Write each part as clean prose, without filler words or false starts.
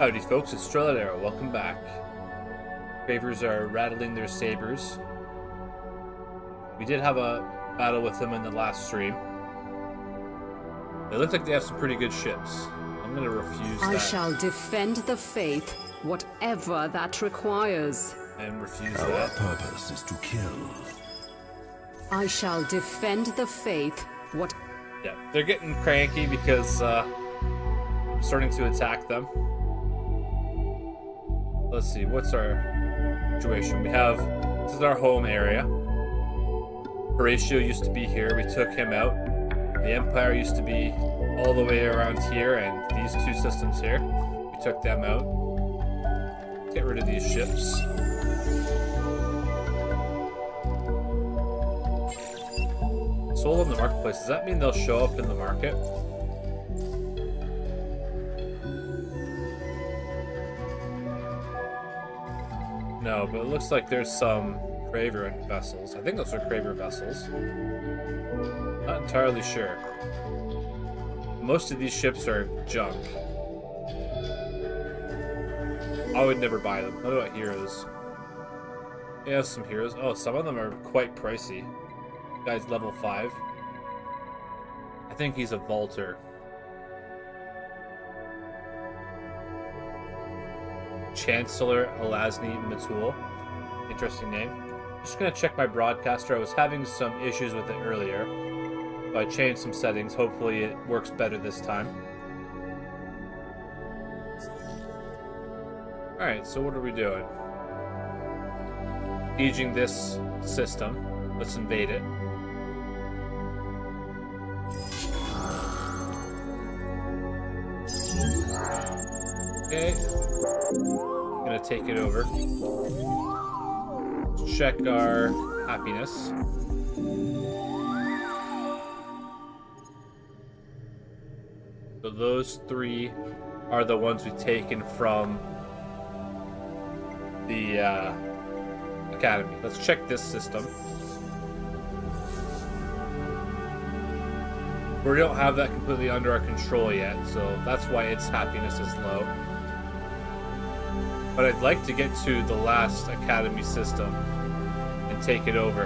Howdy folks, it's Strelladero. Welcome back. Cravers are rattling their sabers. We did have a battle with them in the last stream. It looks like they have some pretty good ships. I'm gonna refuse that. I shall defend the faith, whatever that requires. And refuse Our that. purpose is to kill. I shall defend the faith, what... Yeah, they're getting cranky because I'm starting to attack them. Let's see, what's our situation? We have, this is our home area. Horatio used to be here, we took him out. The Empire used to be all the way around here, and these two systems here, we took them out. Get rid of these ships. Sold in the marketplace, does that mean they'll show up in the market? No, but it looks like there's some Craver vessels. I think those are Craver vessels. Not entirely sure. Most of these ships are junk. I would never buy them. What about heroes? Yeah, some heroes. Oh, some of them are quite pricey. Guy's level 5. I think he's a vaulter. Chancellor Alasni Matul. Interesting name. Just gonna check my broadcaster. I was having some issues with it earlier, so I changed some settings. Hopefully it works better this time. Alright, so what are we doing? Sieging this system. Let's invade it. Okay. Gonna take it over. Check our happiness. So those three are the ones we've taken from the academy. Let's check this system. We don't have that completely under our control yet, so that's why its happiness is low. But I'd like to get to the last academy system and take it over.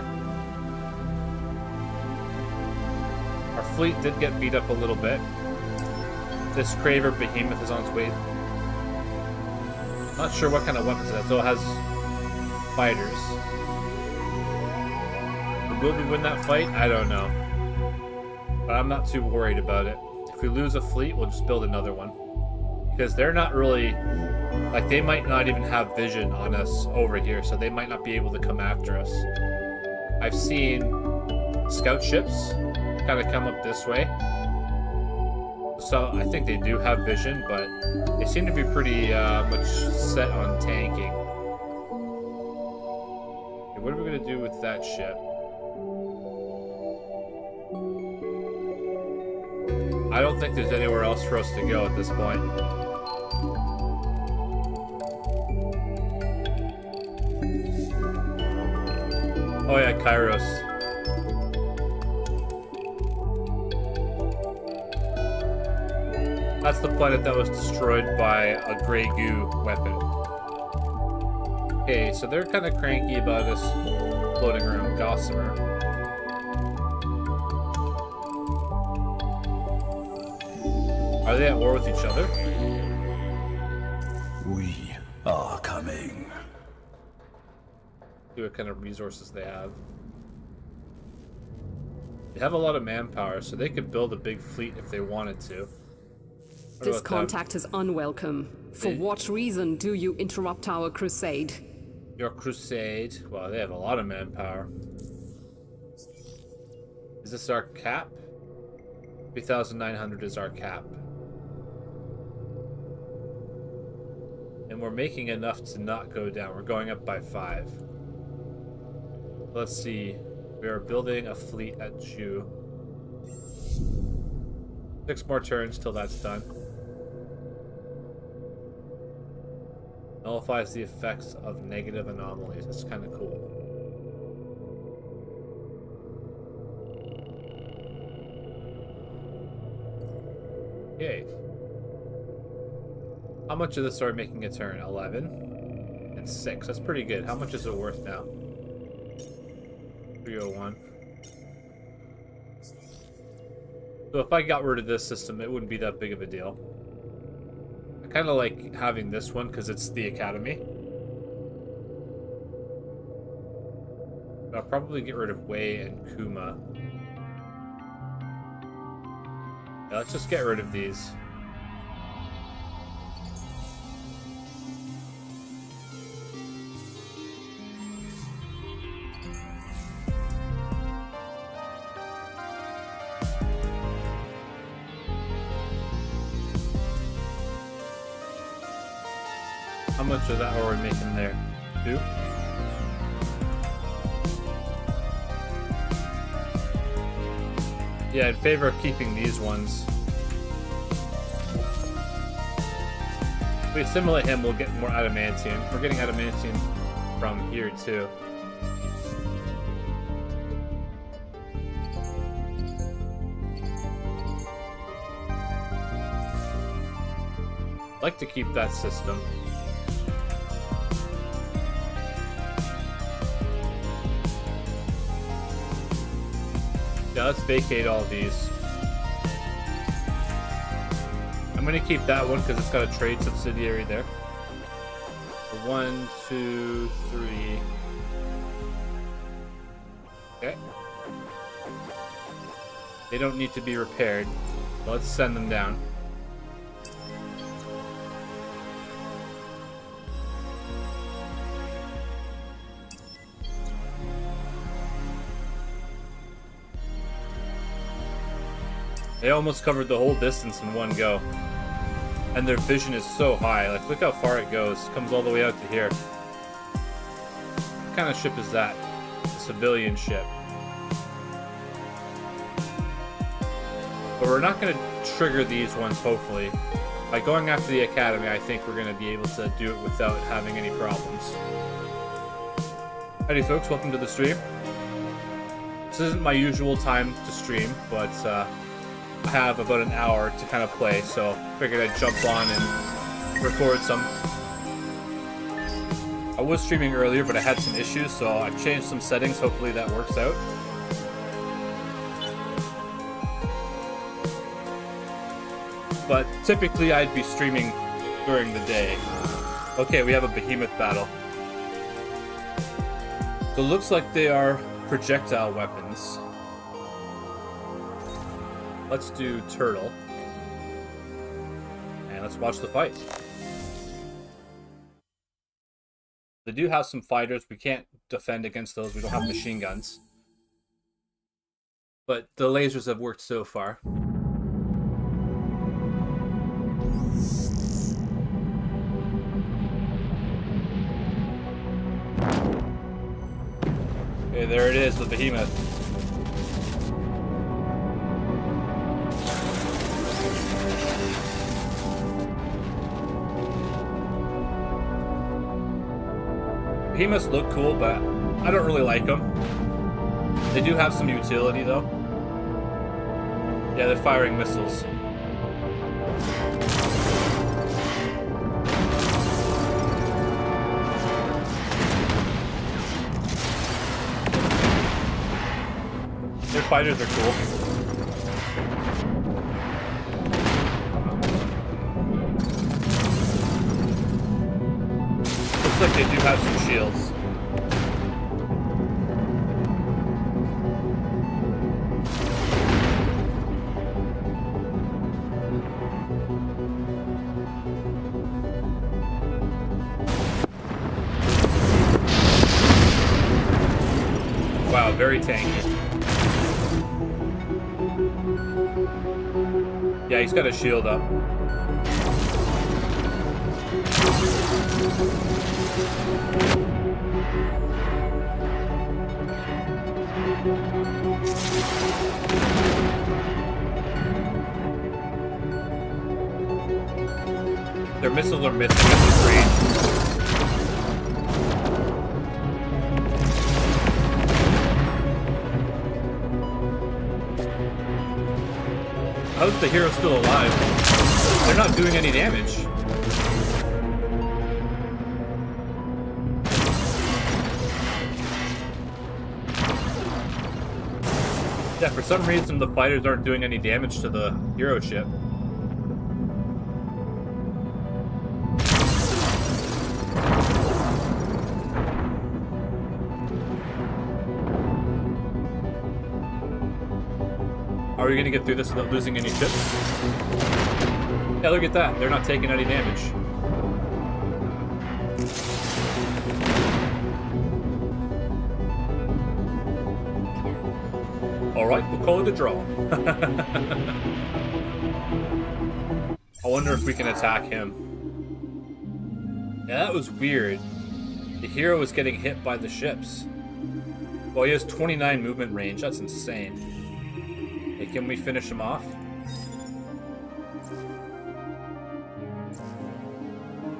Our fleet did get beat up a little bit. This Craver behemoth is on its way. Not sure what kind of weapons it has, though it has fighters. Will we win that fight? I don't know. But I'm not too worried about it. If we lose a fleet, we'll just build another one. Because they're not really... Like, they might not even have vision on us over here, so they might not be able to come after us. I've seen scout ships kind of come up this way. So I think they do have vision, but they seem to be pretty much set on tanking. Okay, what are we going to do with that ship? I don't think there's anywhere else for us to go at this point. Oh yeah, Kairos. That's the planet that was destroyed by a Grey Goo weapon. Okay, so they're kind of cranky about us floating around Gossamer. Are they at war with each other? We are coming. See what kind of resources they have. They have a lot of manpower, so they could build a big fleet if they wanted to. What This about contact is unwelcome. For what reason do you interrupt our crusade? your crusade? Well, they have a lot of manpower. Is this our cap? 3,900 is our cap. And we're making enough to not go down. We're going up by 5. Let's see. We are building a fleet at Jew. 6 more turns till that's done. Nullifies the effects of negative anomalies. That's kind of cool. Yay. How much of this are we making a turn? 11 and 6. That's pretty good. How much is it worth now? 301. So if I got rid of this system, it wouldn't be that big of a deal. I kind of like having this one because it's the academy. I'll probably get rid of Wei and Kuma. Yeah, let's just get rid of these. How much of that are we making there? 2? Yeah, in favor of keeping these ones. If we assimilate him, we'll get more adamantium. We're getting adamantium from here too. I'd like to keep that system. Yeah, let's vacate all these. I'm gonna keep that one because it's got a trade subsidiary there. 1, 2, 3. Okay. They don't need to be repaired. Let's send them down. They almost covered the whole distance in one go. And their vision is so high. Like, look how far it goes. It comes all the way out to here. What kind of ship is that? It's a civilian ship. But we're not going to trigger these ones, hopefully. By going after the academy, I think we're going to be able to do it without having any problems. Howdy folks, welcome to the stream. This isn't my usual time to stream, but I have about an hour to kind of play, so figured I'd jump on and record some. I was streaming earlier, but I had some issues, so I changed some settings. Hopefully that works out. But typically I'd be streaming during the day. Okay, we have a behemoth battle. So it looks like they are projectile weapons. Let's do turtle. And let's watch the fight. They do have some fighters. We can't defend against those. We don't have machine guns. But the lasers have worked so far. Okay, there it is, the behemoth. Behemoths look cool, but I don't really like them. They do have some utility, though. Yeah, they're firing missiles. Their fighters are cool. Looks like they do have some shields. Wow, very tanky. Yeah, he's got a shield up. Their missiles are missing at this range. How's the hero still alive? They're not doing any damage. Yeah, for some reason the fighters aren't doing any damage to the hero ship. Are we gonna get through this without losing any ships? Yeah, look at that. They're not taking any damage. Alright, we'll call it a draw. I wonder if we can attack him. Yeah, that was weird. The hero was getting hit by the ships. Well, he has 29 movement range. That's insane. Hey, can we finish him off?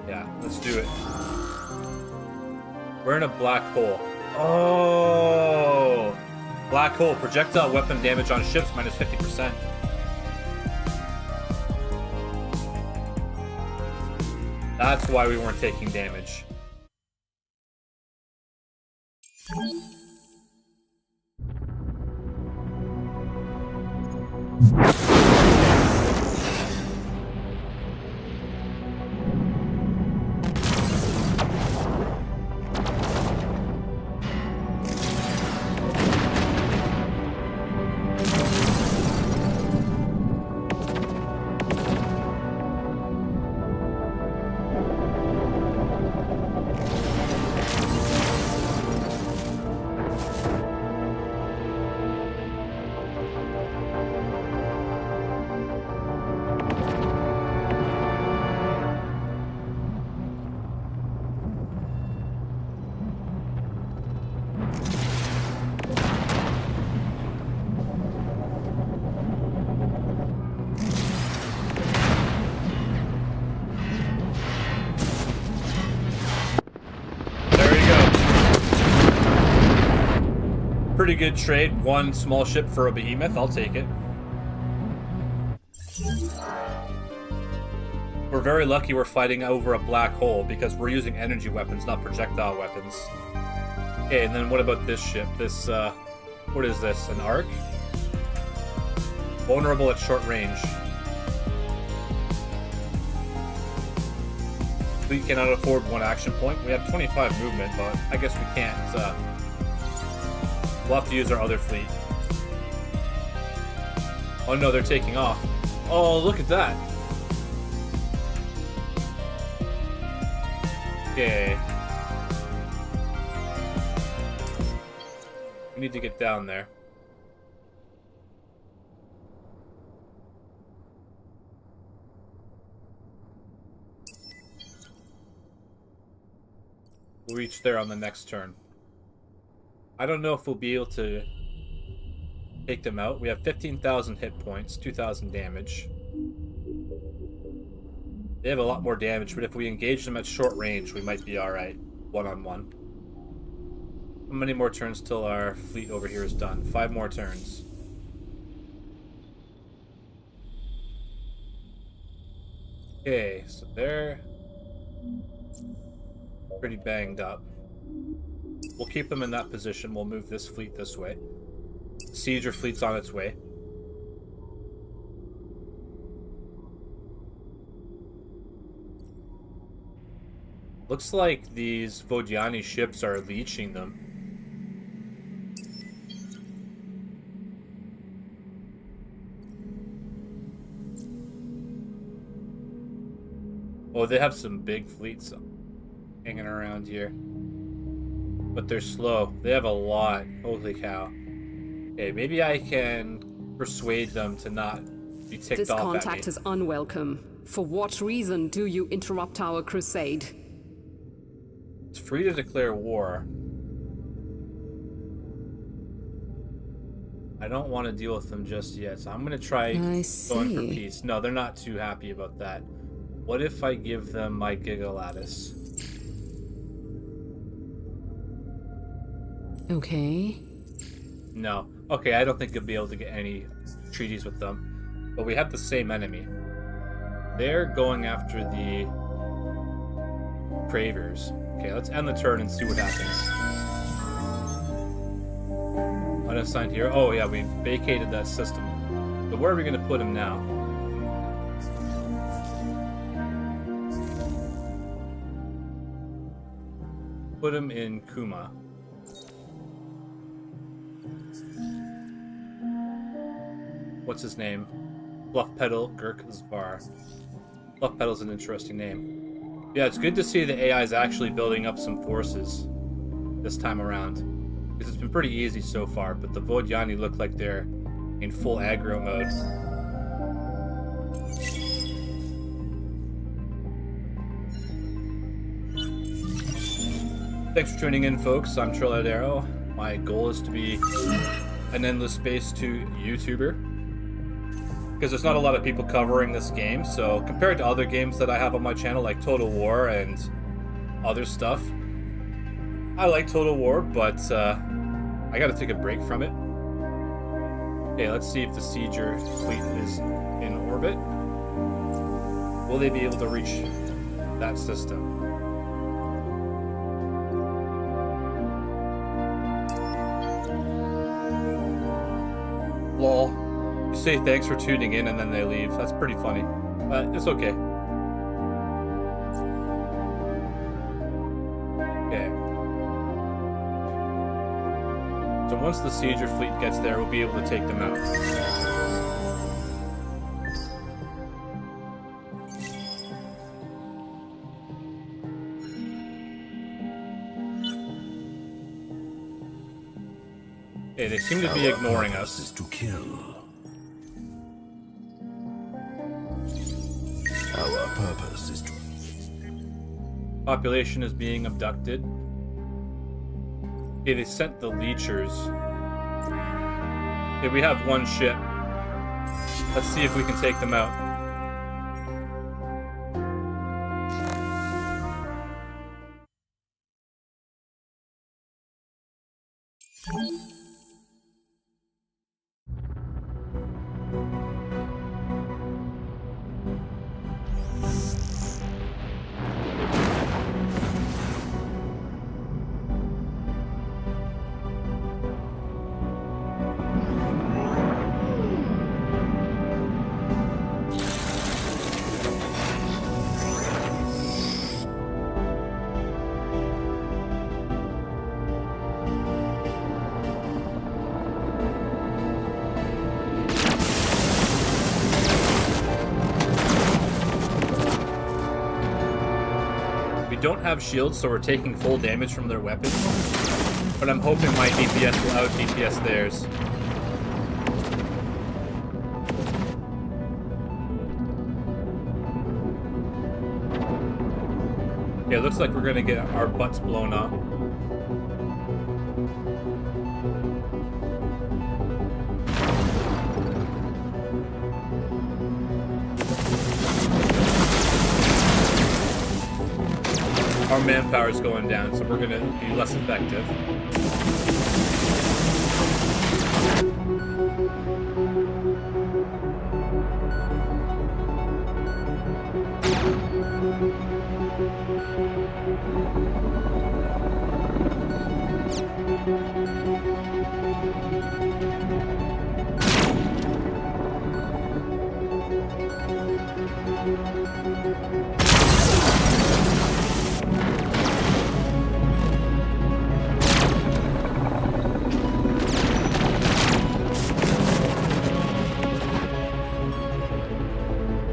Yeah, let's do it. We're in a black hole. Oh! Black hole. Projectile weapon damage on ships minus 50%. That's why we weren't taking damage. Pretty good trade. One small ship for a behemoth. I'll take it. We're very lucky we're fighting over a black hole because we're using energy weapons, not projectile weapons. Okay, and then what about this ship? This, what is this? An arc? Vulnerable at short range. We cannot afford one action point. We have 25 movement, but I guess we can't, we'll have to use our other fleet. Oh no, they're taking off. Oh, look at that. Okay. We need to get down there. We'll reach there on the next turn. I don't know if we'll be able to take them out. We have 15,000 hit points, 2,000 damage. They have a lot more damage, but if we engage them at short range, we might be alright. One-on-one. How many more turns till our fleet over here is done? 5 more turns. Okay, so they're pretty banged up. We'll keep them in that position. We'll move this fleet this way. Sieger fleet's on its way. Looks like these Vodyani ships are leeching them. Oh, they have some big fleets hanging around here. But they're slow. They have a lot. Holy cow. Okay, maybe I can persuade them to not be ticked This off at me. contact is unwelcome. For what reason do you interrupt our crusade? It's free to declare war. I don't want to deal with them just yet, so I'm going to try going for peace. No, they're not too happy about that. What if I give them my Giga Lattice? Okay. No. Okay, I don't think you'll be able to get any treaties with them. But we have the same enemy. They're going after the Cravers. Okay, let's end the turn and see what happens. Unassigned here. Oh yeah, we vacated that system. But where are we going to put him now? Put him in Kuma. What's his name? Bluff Petal Gurk Zvar. Bluff Petal's an interesting name. Yeah, it's good to see the AI is actually building up some forces this time around. Because it's been pretty easy so far, but the Vodyani look like they're in full aggro mode. Thanks for tuning in, folks. I'm Trilladero. My goal is to be an endless space to YouTuber. Because there's not a lot of people covering this game, so compared to other games that I have on my channel, like Total War and other stuff, I like Total War, but I gotta take a break from it. Okay, let's see if the Sieger fleet is in orbit. Will they be able to reach that system? Lol. You say thanks for tuning in and then they leave. That's pretty funny. But it's okay. Okay. So once the Sieger fleet gets there, we'll be able to take them out. Okay, they seem to be ignoring us. Is to kill. Our purpose is to... Population is being abducted. Okay, they sent the Leechers. Okay, we have one ship. Let's see if we can take them out. We don't have shields, so we're taking full damage from their weapons. But I'm hoping my DPS will out DPS theirs. Yeah, it looks like we're gonna get our butts blown up. Our manpower is going down, so we're gonna be less effective.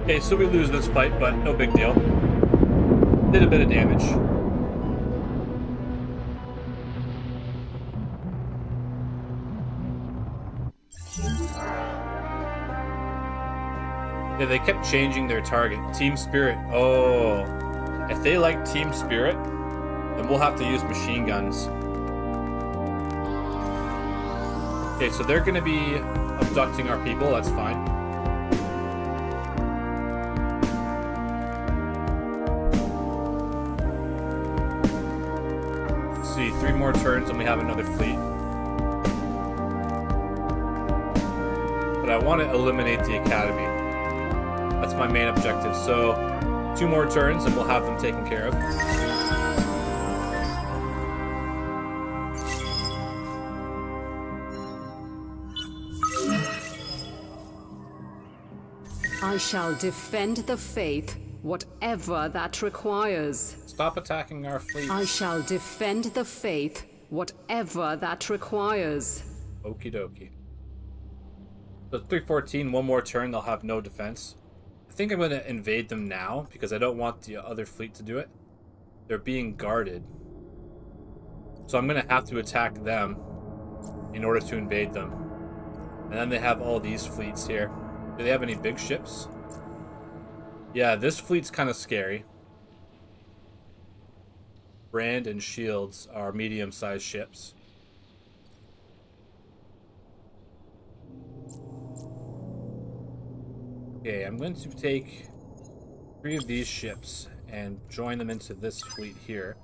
Okay, so we lose this fight, but no big deal. Did a bit of damage. Yeah, they kept changing their target. Team Spirit. Oh. If they like Team Spirit, then we'll have to use machine guns. Okay, so they're going to be abducting our people. That's fine. See, 3 more turns and we have another fleet. But I want to eliminate the academy. That's my main objective. So 2 more turns and we'll have them taken care of. I shall defend the faith, whatever that requires. Stop attacking our fleet. I shall defend the faith, whatever that requires. Okie dokie. So 314, 1 more turn, they'll have no defense. I think I'm going to invade them now because I don't want the other fleet to do it. They're being guarded. So I'm going to have to attack them in order to invade them. And then they have all these fleets here. Do they have any big ships? Yeah, this fleet's kind of scary. Brand and Shields are medium-sized ships. Okay, I'm going to take 3 of these ships and join them into this fleet here.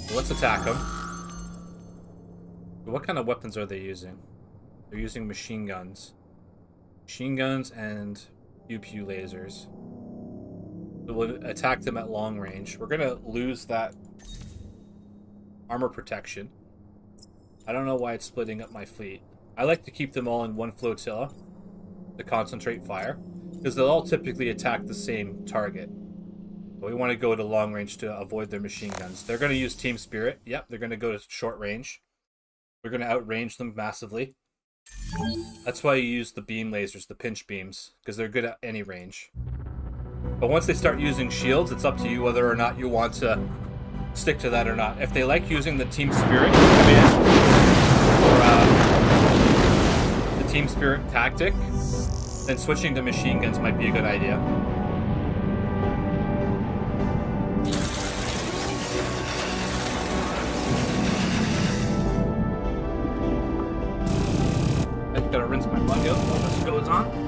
So let's attack them. What kind of weapons are they using? They're using machine guns. Machine guns and pew-pew lasers. So we'll attack them at long range. We're going to lose that armor protection. I don't know why it's splitting up my fleet. I like to keep them all in one flotilla to concentrate fire, because they'll all typically attack the same target. But we want to go to long range to avoid their machine guns. They're going to use Team Spirit. Yep, they're going to go to short range. We're going to outrange them massively. That's why you use the beam lasers, the pinch beams, because they're good at any range. But once they start using shields, it's up to you whether or not you want to stick to that or not. If they like using the Team Spirit command, or the Team Spirit tactic, then switching to machine guns might be a good idea. I just gotta rinse my mug out while this goes on.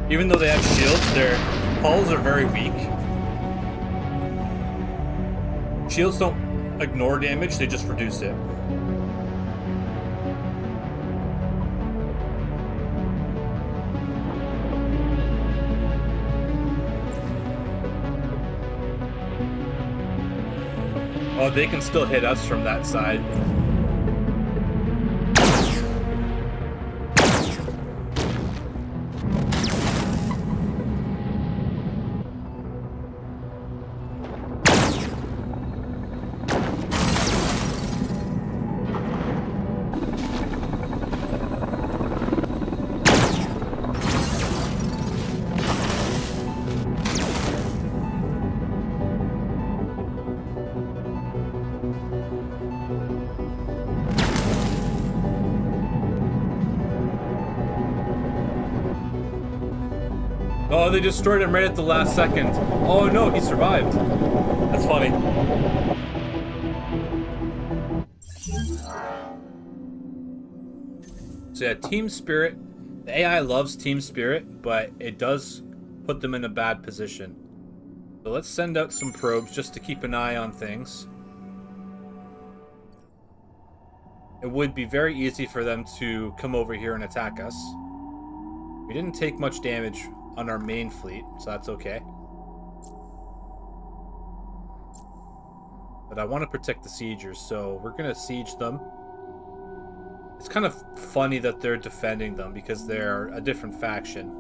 Even though they have shields, their hulls are very weak. Shields don't ignore damage, they just reduce it. Oh, they can still hit us from that side. Oh, they destroyed him right at the last second. Oh no, he survived. That's funny. So yeah, Team Spirit. The AI loves Team Spirit, but it does put them in a bad position. So let's send out some probes just to keep an eye on things. It would be very easy for them to come over here and attack us. We didn't take much damage on our main fleet, so that's okay. But I want to protect the siegers, so we're going to siege them. It's kind of funny that they're defending them because they're a different faction.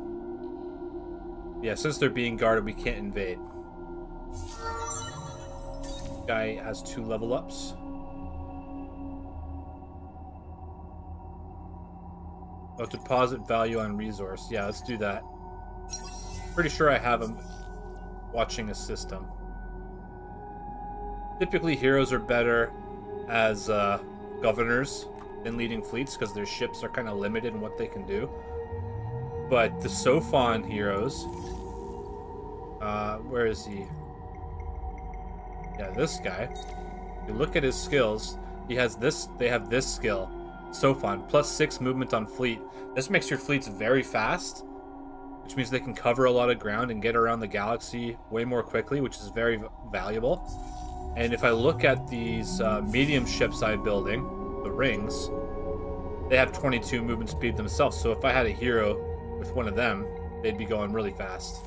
Yeah, since they're being guarded, we can't invade. Guy has 2 level ups. Oh, deposit value on resource. Yeah, let's do that. Pretty sure I have him watching a system. Typically, heroes are better as governors than leading fleets because their ships are kind of limited in what they can do. But the Sophon heroes, where is he? Yeah, this guy. If you look at his skills, he has this. They have this skill, Sophon, +6 movement on fleet. This makes your fleets very fast, which means they can cover a lot of ground and get around the galaxy way more quickly, which is very valuable. And if I look at these medium ships I'm building, the rings, they have 22 movement speed themselves. So if I had a hero with one of them, they'd be going really fast.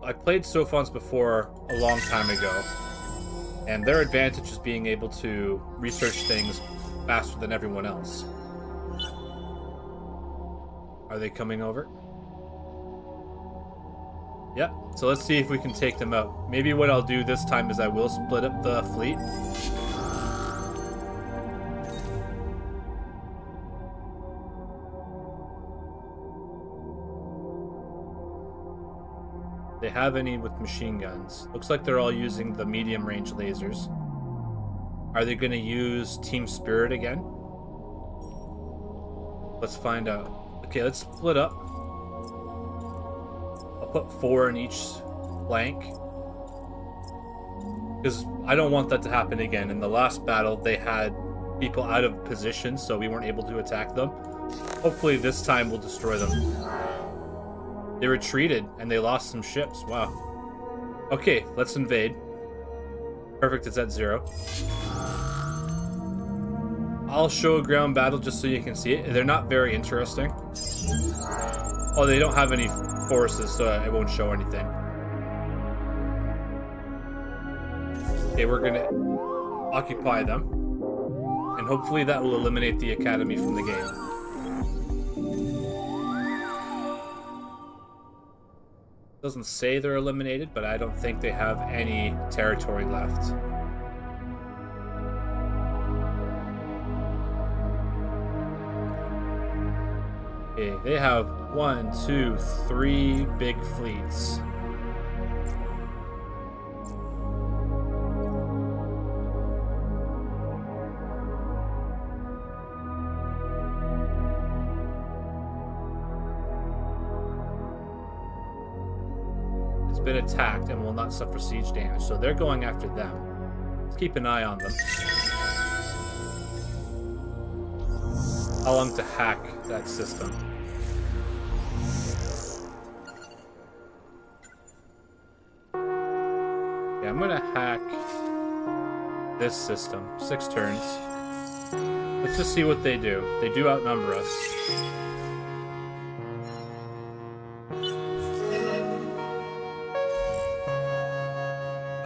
I played Sophons before a long time ago, and their advantage is being able to research things faster than everyone else. Are they coming over? Yep, so let's see if we can take them out. Maybe what I'll do this time is I will split up the fleet. They have any with machine guns. Looks like they're all using the medium range lasers. Are they going to use Team Spirit again? Let's find out. Okay, let's split up. I'll put 4 in each flank. Because I don't want that to happen again. In the last battle, they had people out of position, so we weren't able to attack them. Hopefully this time we'll destroy them. They retreated, and they lost some ships. Wow. Okay, let's invade. Perfect, it's at 0. I'll show a ground battle just so you can see it. They're not very interesting. Oh, they don't have any forces, so I won't show anything. Okay, we're gonna occupy them. And hopefully that will eliminate the Academy from the game. Doesn't say they're eliminated, but I don't think they have any territory left. Okay, they have 1, 2, 3 big fleets. Been attacked and will not suffer siege damage, so they're going after them. Let's keep an eye on them. How long to hack that system? Yeah, I'm gonna hack this system. 6 turns. Let's just see what they do. They do outnumber us.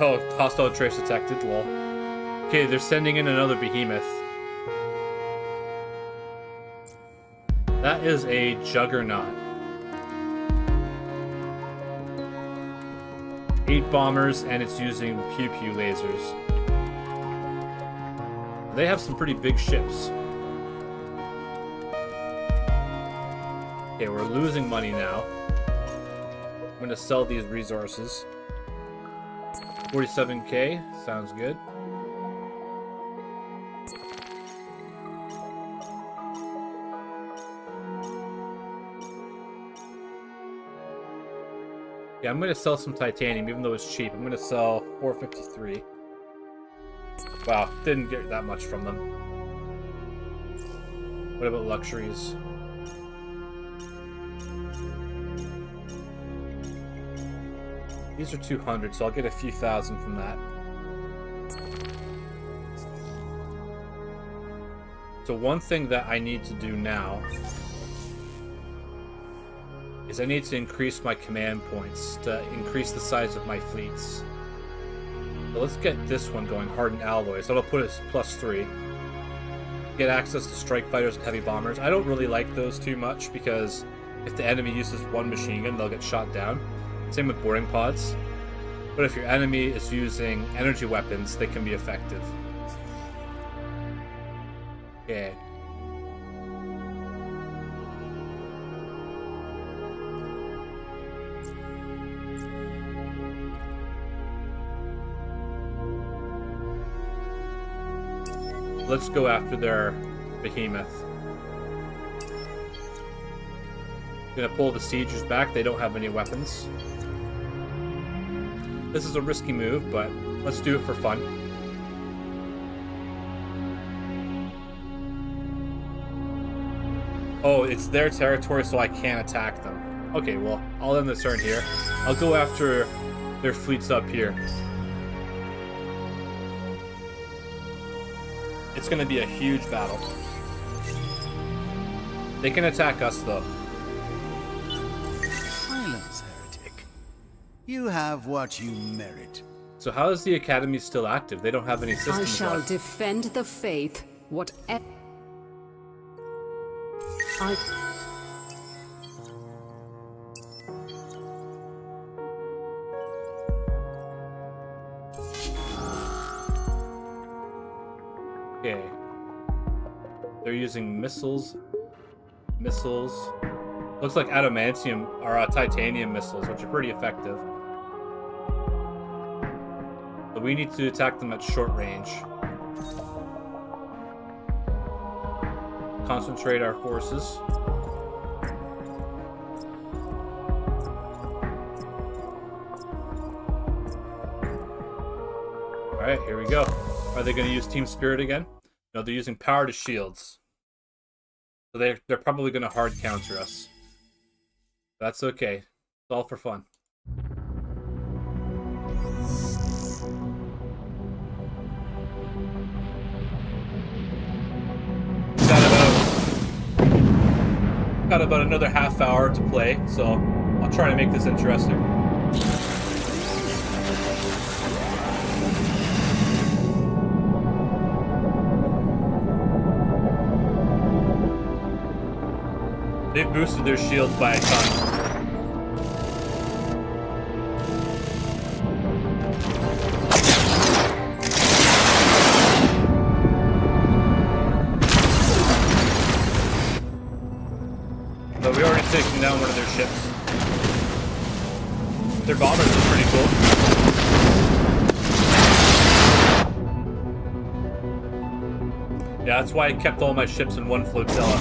Oh, hostile trace detected, lol. Okay, they're sending in another behemoth. That is a juggernaut. 8 bombers, and it's using pew-pew lasers. They have some pretty big ships. Okay, we're losing money now. I'm gonna sell these resources. 47k, sounds good. Yeah, I'm gonna sell some titanium, even though it's cheap. I'm gonna sell 453. Wow, didn't get that much from them. What about luxuries? These are 200, so I'll get a few thousand from that. So one thing that I need to do now is I need to increase my command points to increase the size of my fleets. So let's get this one going, hardened alloys. That'll put us +3. Get access to strike fighters and heavy bombers. I don't really like those too much because if the enemy uses one machine gun, they'll get shot down. Same with boarding pods. But if your enemy is using energy weapons, they can be effective. Okay. Let's go after their behemoth. Gonna pull the siegers back. They don't have any weapons. This is a risky move, but let's do it for fun. Oh, it's their territory, so I can't attack them. Okay, well, I'll end the turn here. I'll go after their fleets up here. It's gonna be a huge battle. They can attack us, though. Silence, heretic. You have what you merit. So how is the Academy still active? They don't have any systems I shall left. defend the faith, whatever. Okay. They're using missiles. Looks like adamantium or titanium missiles, which are pretty effective. But we need to attack them at short range. Concentrate our forces. Alright, here we go. Are they going to use Team Spirit again? No, they're using power to shields. So they're probably going to hard counter us. That's okay. It's all for fun. Got about another half hour to play, so I'll try to make this interesting. They've boosted their shields by a ton. But we already taken down one of their ships. Their bombers are pretty cool. Yeah, that's why I kept all my ships in one flotilla.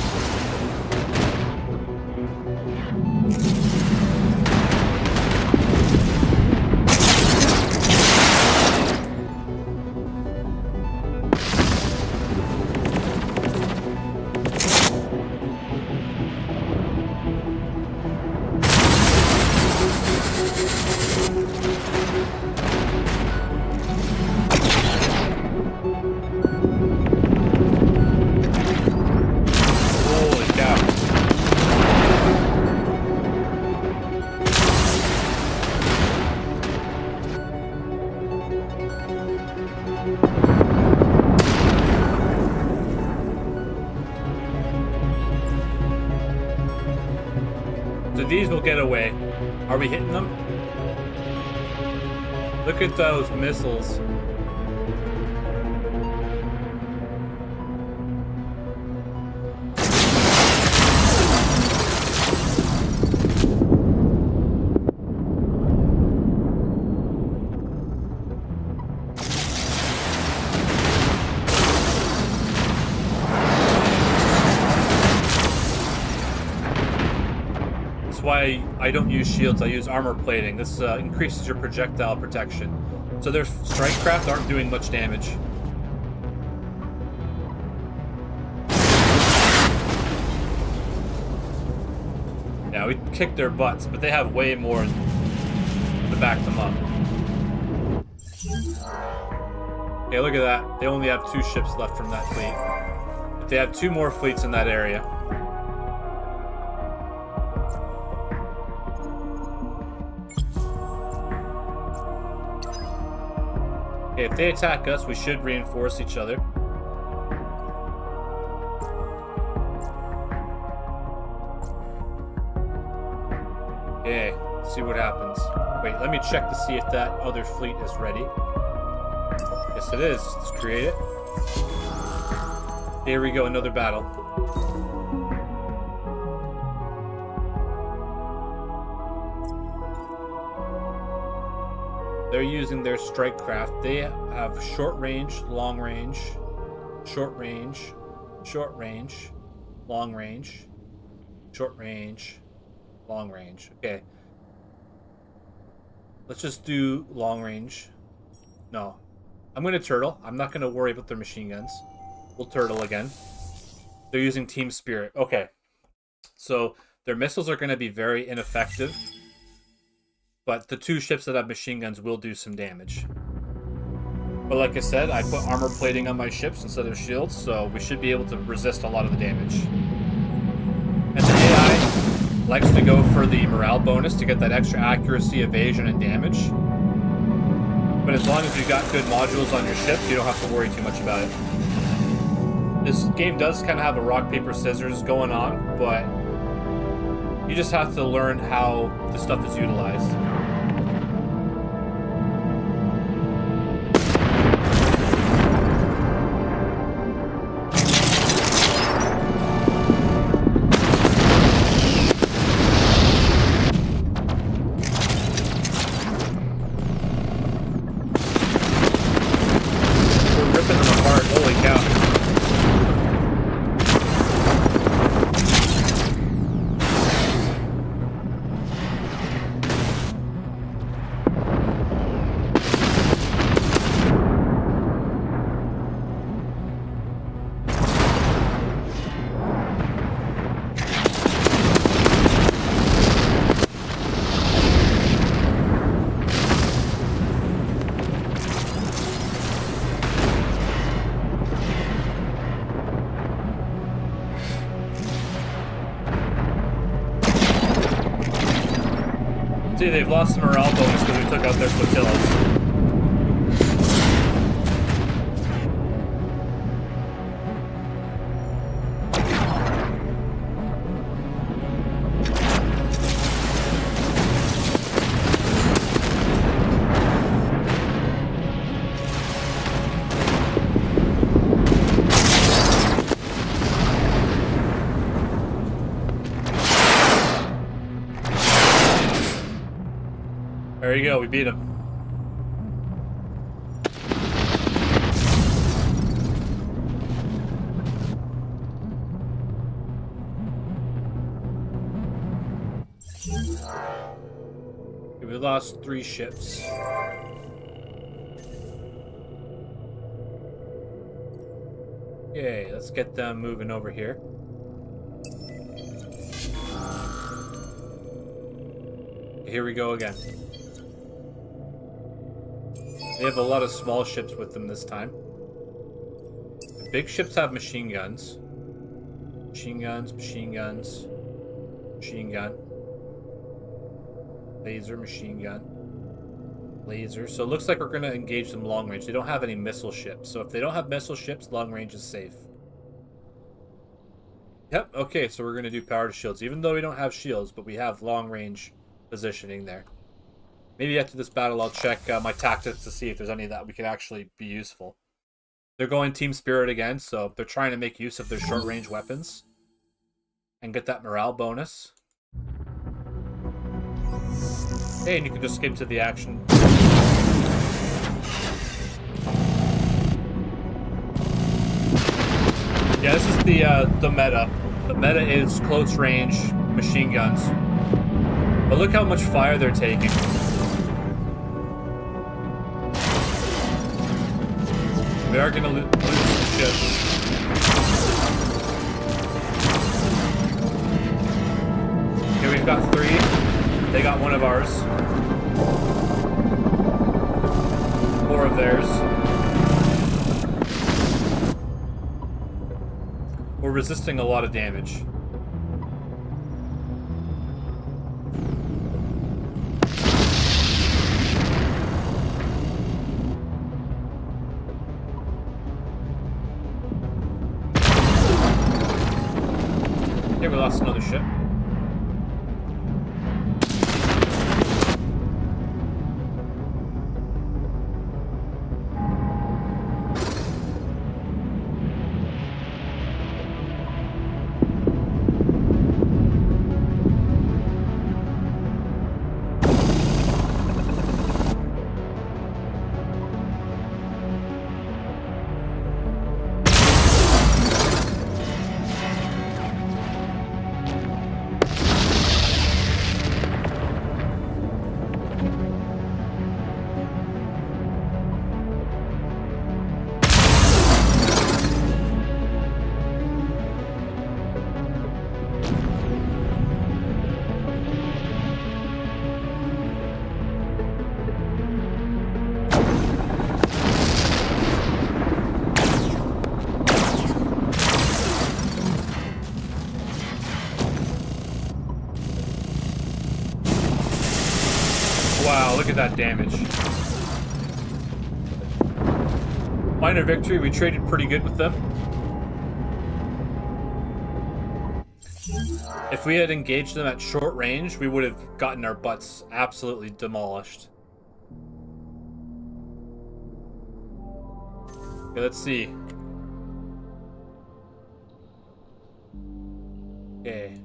These will get away. Are we hitting them? Look at those missiles. Why I don't use shields, I use armor plating. This increases your projectile protection. So their strike craft aren't doing much damage. Yeah, we kicked their butts, but they have way more to back them up. Okay, look at that. They only have 2 ships left from that fleet. But they have 2 more fleets in that area. Okay, if they attack us, we should reinforce each other. Wait, let me check to see if that other fleet is ready. Yes, it is. Let's create it. Here we go, another battle. They're using their strike craft. They have short range, long range, short range, short range, long range, short range, long range. Okay. Let's just do long range. No. I'm going to turtle. I'm not going to worry about their machine guns. We'll turtle again. They're using Team Spirit. Okay. So their missiles are going to be very ineffective. But the two ships that have machine guns will do some damage. But like I said, I put armor plating on my ships instead of shields, so we should be able to resist a lot of the damage. And the AI likes to go for the morale bonus to get that extra accuracy, evasion, and damage. But as long as you've got good modules on your ships, you don't have to worry too much about it. This game does kind of have a rock, paper, scissors going on, but you just have to learn how the stuff is utilized. See, they've lost the morale bonus because we took out their flotillas. There you go, we beat him. Okay, we lost 3 ships. Okay, let's get them moving over here. Here we go again. They have a lot of small ships with them this time. The big ships have machine guns. Machine guns, machine guns, machine gun. Laser, machine gun. Laser. So it looks like we're going to engage them long range. They don't have any missile ships. So if they don't have missile ships, long range is safe. Yep, okay, so we're going to do power to shields. Even though we don't have shields, but we have long range positioning there. Maybe after this battle, I'll check my tactics to see if there's any that we can actually be useful. They're going Team Spirit again, so they're trying to make use of their short-range weapons and get that morale bonus. Hey, and you can just skip to the action. Yeah, this is the meta. The meta is close-range machine guns. But look how much fire they're taking. We are going to lose some ships. Okay, we've got 3. They got 1 of ours. 4 of theirs. We're resisting a lot of damage. Okay, we lost another ship. Look at that damage. Minor victory, we traded pretty good with them. If we had engaged them at short range, we would have gotten our butts absolutely demolished. Okay, let's see. Okay.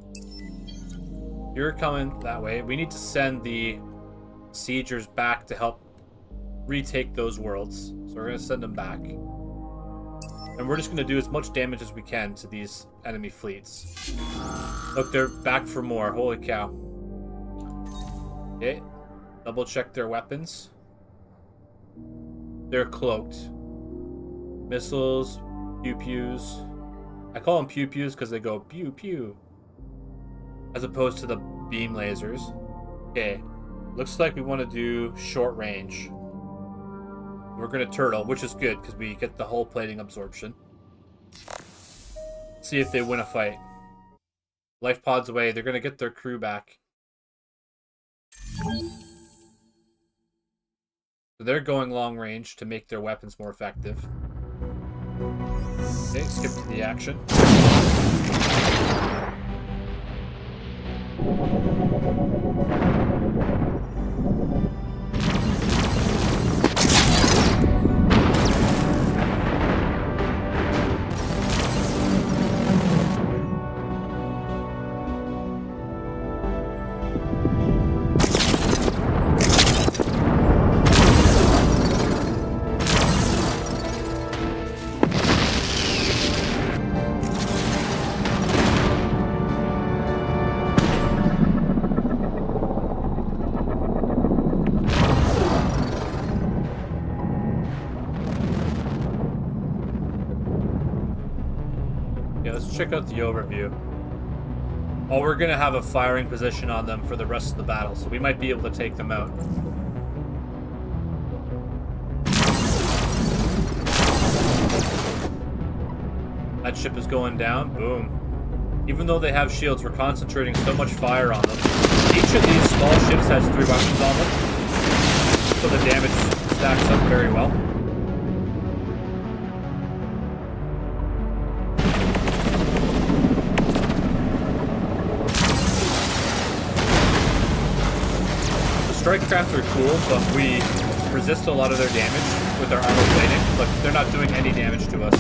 You're coming that way. We need to send the siegers back to help retake those worlds. So we're going to send them back. And we're just going to do as much damage as we can to these enemy fleets. Look, they're back for more. Holy cow. Okay. Double check their weapons. They're cloaked. Missiles, pew-pews. I call them pew-pews because they go pew-pew. As opposed to the beam lasers. Okay. Looks like we want to do short range. We're going to turtle, which is good because we get the hull plating absorption. See if they win a fight. Life pods away. They're going to get their crew back. So they're going long range to make their weapons more effective. Okay, skip to the action. Check out the overview. Oh, we're gonna have a firing position on them for the rest of the battle, so we might be able to take them out. That ship is going down. Boom. Even though they have shields, we're concentrating so much fire on them. Each of these small ships has 3 weapons on them, so the damage stacks up very well. Strike craft are cool, but we resist a lot of their damage with our armor plating. Look, they're not doing any damage to us.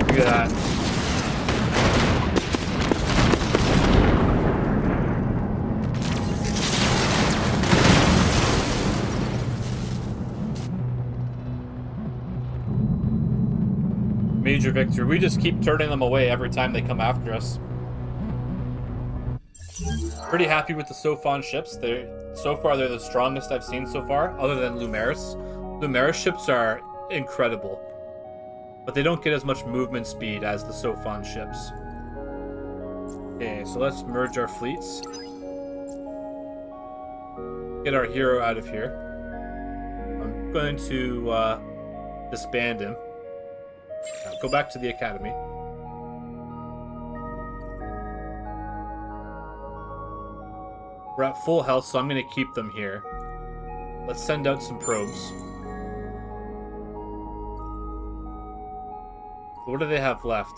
Look at that. Major victory. We just keep turning them away every time they come after us. Pretty happy with the Sophons ships. So far they're the strongest I've seen so far, other than Lumeris. Lumeris ships are incredible, but they don't get as much movement speed as the Sophons ships. Okay, so let's merge our fleets. Get our hero out of here. I'm going to disband him. Go back to the academy. We're at full health, so I'm going to keep them here. Let's send out some probes. What do they have left?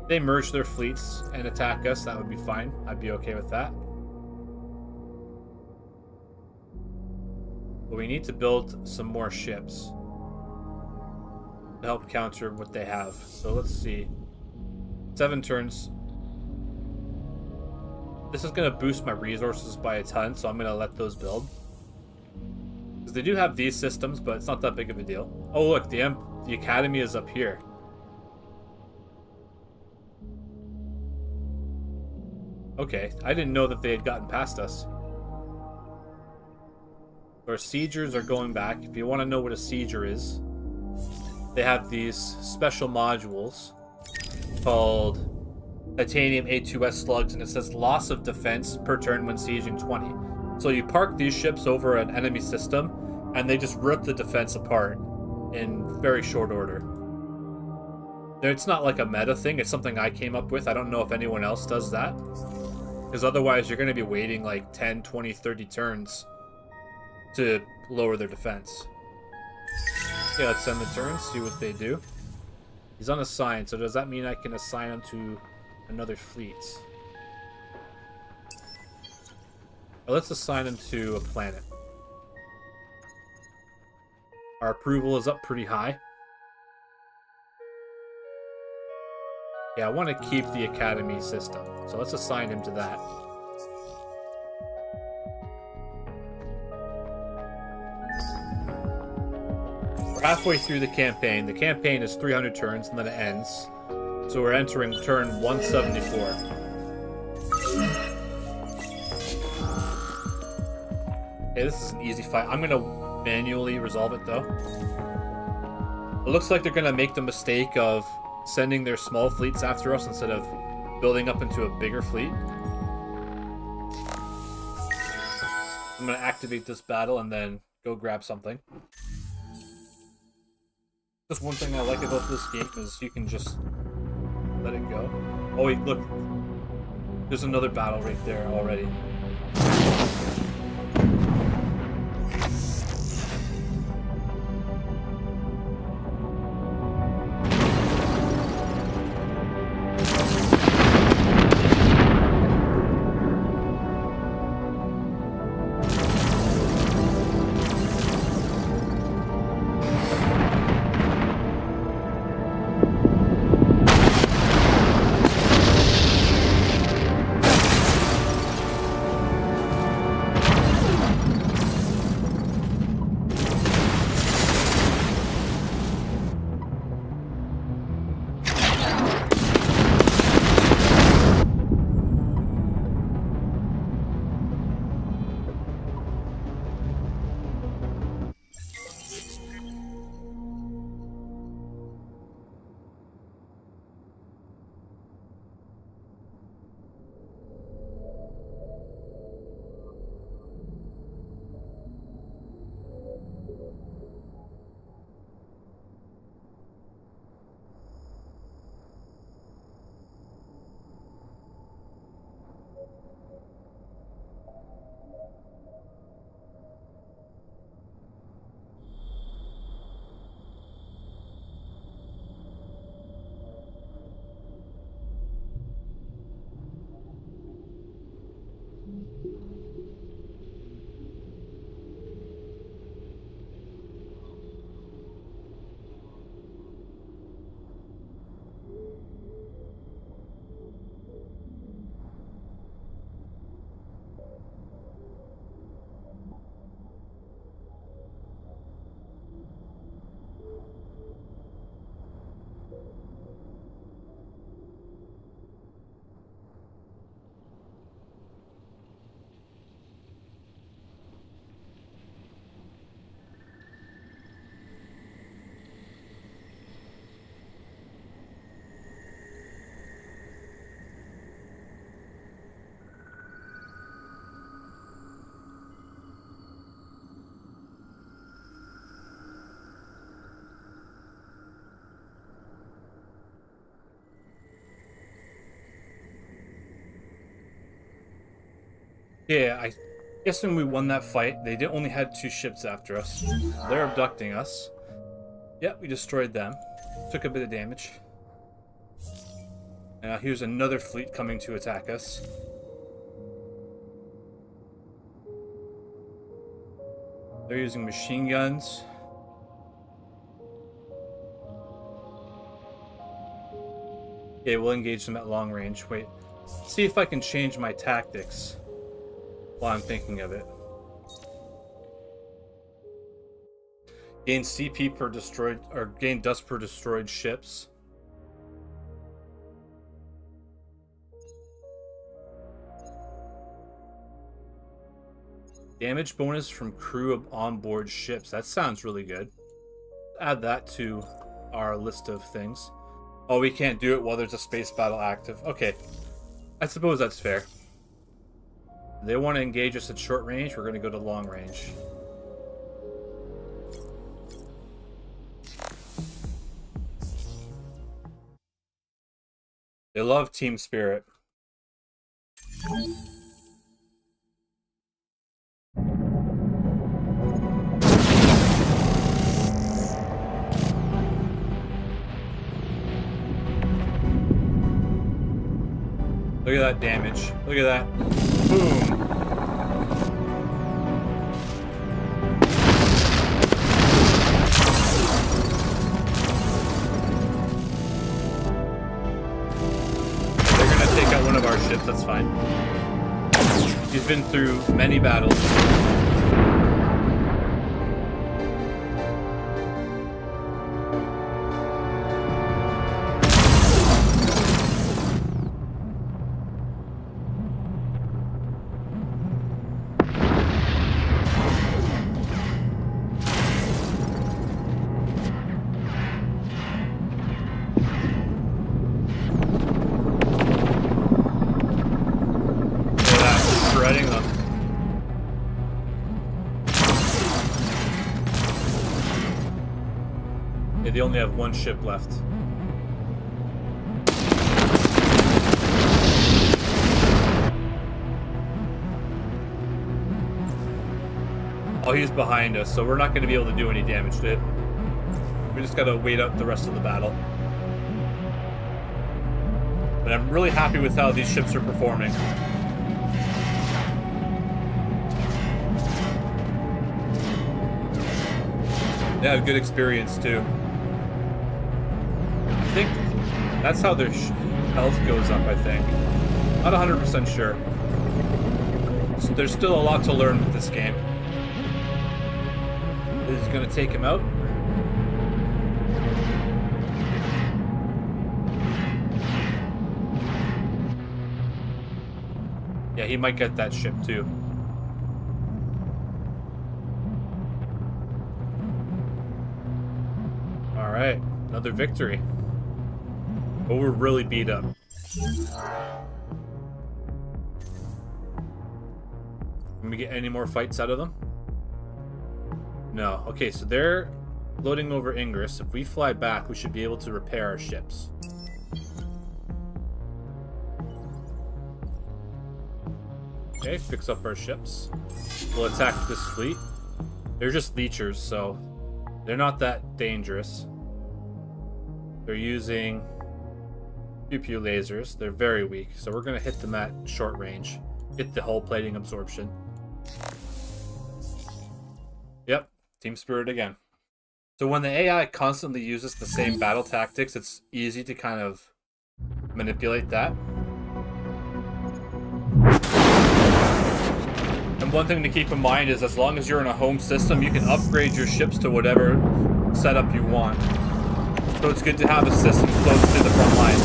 If they merge their fleets and attack us, that would be fine. I'd be okay with that. But we need to build some more ships to help counter what they have. So let's see. 7 turns. This is going to boost my resources by a ton, so I'm going to let those build. Because they do have these systems, but it's not that big of a deal. Oh look, the academy is up here. Okay, I didn't know that they had gotten past us. Our siegers are going back. If you want to know what a sieger is, they have these special modules called titanium A2S slugs, and it says loss of defense per turn when sieging 20. So you park these ships over an enemy system, and they just rip the defense apart in very short order. It's not like a meta thing, it's something I came up with. I don't know if anyone else does that. Because otherwise you're going to be waiting like 10, 20, 30 turns to lower their defense. Okay, let's send the turns, see what they do. He's unassigned, so does that mean I can assign him to another fleet? Well, let's assign him to a planet. Our approval is up pretty high. Yeah, I want to keep the academy system, so let's assign him to that. We're halfway through the campaign. The campaign is 300 turns, and then it ends. So we're entering turn 174. Okay, this is an easy fight. I'm going to manually resolve it, though. It looks like they're going to make the mistake of sending their small fleets after us instead of building up into a bigger fleet. I'm going to activate this battle and then go grab something. Just one thing I like about this game is you can just let it go. Oh wait, look. There's another battle right there already. Yeah, I guess when we won that fight, they only had 2 ships after us. They're abducting us. Yeah, we destroyed them. Took a bit of damage. Here's another fleet coming to attack us. They're using machine guns. Okay, we'll engage them at long range. Wait, let's see if I can change my tactics while I'm thinking of it. Gain CP per destroyed, or gain dust per destroyed ships. Damage bonus from crew of onboard ships. That sounds really good. Add that to our list of things. Oh, we can't do it while there's a space battle active. Okay. I suppose that's fair. They want to engage us at short range. We're going to go to long range. They love team spirit. Look at that damage. Look at that. Boom. They're gonna take out one of our ships, that's fine. He's been through many battles. They only have one ship left. Oh, he's behind us, so we're not going to be able to do any damage to it. We just got to wait out the rest of the battle. But I'm really happy with how these ships are performing. They have good experience too. I think that's how their health goes up, I think. Not 100% sure. So there's still a lot to learn with this game. This is going to take him out. Yeah, he might get that ship too. Alright, another victory. But we're really beat up. Can we get any more fights out of them? No. Okay, so they're loading over Ingress. If we fly back, we should be able to repair our ships. Okay, fix up our ships. We'll attack this fleet. They're just leechers, so they're not that dangerous. They're using pew-pew lasers. They're very weak, so we're going to hit them at short range. Hit the hull plating absorption. Yep, team spirit again. So when the AI constantly uses the same battle tactics, it's easy to kind of manipulate that. And one thing to keep in mind is as long as you're in a home system, you can upgrade your ships to whatever setup you want. So it's good to have a system close to the front line.